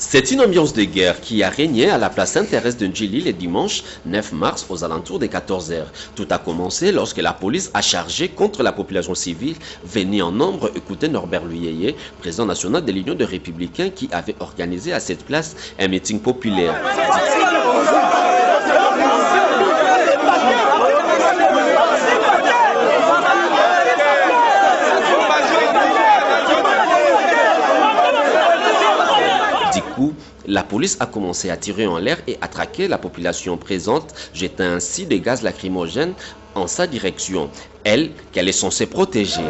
C'est une ambiance de guerre qui a régné à la place Sainte-Thérèse de Ndjili le dimanche 9 mars aux alentours des 14 h. Tout a commencé lorsque la police a chargé contre la population civile venue en nombre écouter Norbert Luyeye, président national de l'Union des Républicains qui avait organisé à cette place un meeting populaire. Du coup, la police a commencé à tirer en l'air et à traquer la population présente, jetant ainsi des gaz lacrymogènes en sa direction, elle qu'elle est censée protéger.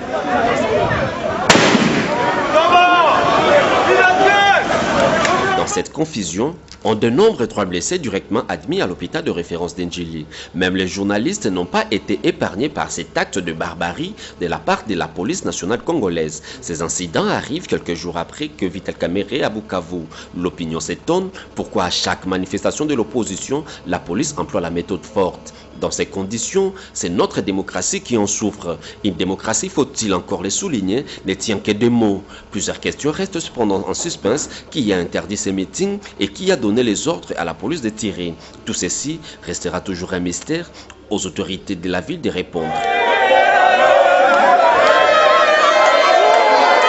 Dans cette confusion, on dénombre 3 blessés directement admis à l'hôpital de référence d'Ndjili. Même les journalistes n'ont pas été épargnés par cet acte de barbarie de la part de la police nationale congolaise. Ces incidents arrivent quelques jours après que Vital Kamerhe à Bukavu. L'opinion s'étonne pourquoi à chaque manifestation de l'opposition, la police emploie la méthode forte. Dans ces conditions, c'est notre démocratie qui en souffre. Une démocratie, faut-il encore le souligner, ne tient que des mots. Plusieurs questions restent cependant en suspens. Qui a interdit ces meetings et qui a donné les ordres à la police de tirer? Tout ceci restera toujours un mystère aux autorités de la ville de répondre.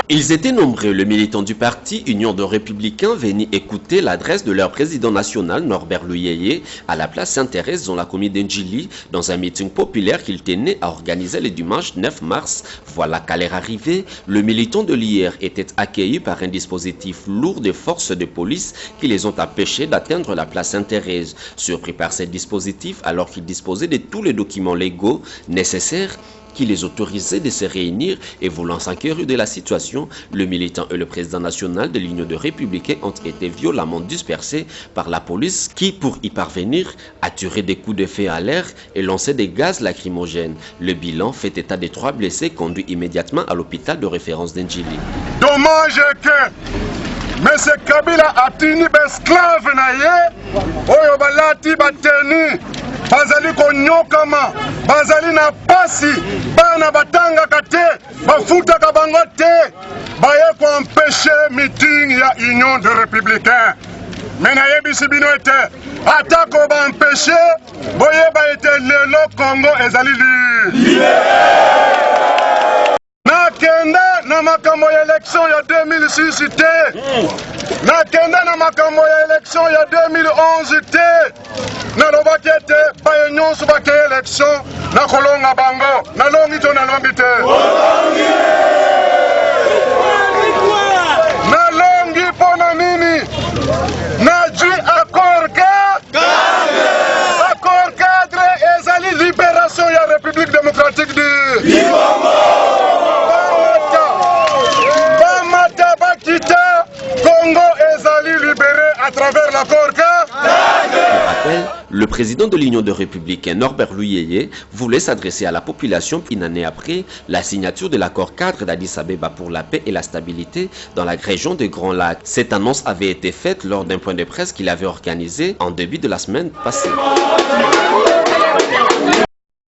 Ils étaient nombreux, les militants du parti Union des Républicains venus écouter l'adresse de leur président national Norbert Luyeye à la place Sainte-Thérèse dans la commune d'Ndjili dans un meeting populaire qu'il tenait à organiser le dimanche 9 mars. Voilà qu'à leur arrivée, le militant de l'IR était accueilli par un dispositif lourd de forces de police qui les ont empêchés d'atteindre la place Sainte-Thérèse. Surpris par ce dispositif alors qu'ils disposaient de tous les documents légaux nécessaires qui les autorisait de se réunir et voulant s'enquérir de la situation, le militant et le président national de l'Union des Républicains ont été violemment dispersés par la police qui, pour y parvenir, a tiré des coups de feu à l'air et lancé des gaz lacrymogènes. Le bilan fait état des 3 blessés conduits immédiatement à l'hôpital de référence d'Ndjili. Dommage que M. Kabila a tenu esclave naye, oyo balati bateni. Bazali konyokama, bazali na pasi, bana batanga kate, bafuta kabango te, baye ko empêcher meeting ya Union des Républicains. Mena yebisi bino ete, atako ba empêcher, boye ba ete lelo Congo ezali li. Nakenda na makambo ya élection ya 2006 te. Nakenda na makambo ya élection ya 2011 te. Nalobaki ete baye nyonso bake élection na kolonga bango. Nalongi to nalongi te. Nalongi pona nini? Najui accord cadre ezali libération ya République démocratique du Congo. Bamata bakita Congo ezali libéré à travers l'accord cadre. Le président de l'Union des Républicains, Norbert Luyeye, voulait s'adresser à la population une année après la signature de l'accord cadre d'Addis Abeba pour la paix et la stabilité dans la région des Grands Lacs. Cette annonce avait été faite lors d'un point de presse qu'il avait organisé en début de la semaine passée.